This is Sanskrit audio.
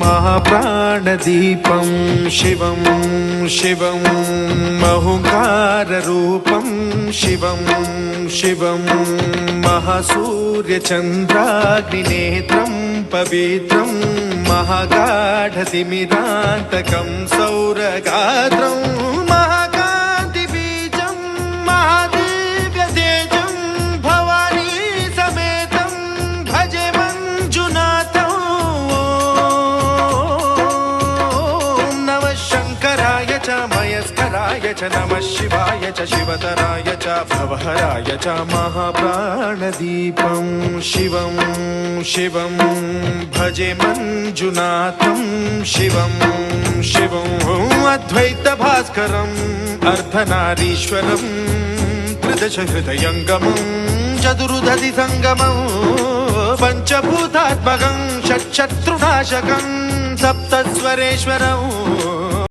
महाप्राणदीपं शिवं शिवं महुकाररूपं शिवं शिवं महासूर्यचन्द्राग्निनेत्रं पवित्रं महागाढतिमिरान्तकं सौरगात्रं महाकान्तिबीजं महादिव्यतेजं भवानी समेतं भजे मञ्जुनाथं। ॐ नमः शङ्कराय च मयस्कराय च नमः शिवाय च शिवतराय च भवहराय च महाप्राणदीपं शिवं शिवं भजे मञ्जुनाथं शिवं शिवं अद्वैतभास्करम् अर्धनारीश्वरं त्रिदशहृदयङ्गमं चतुर्दधिसङ्गमं पञ्चभूतात्मकं षट्शत्रुनाशकं सप्तस्वरेश्वरम्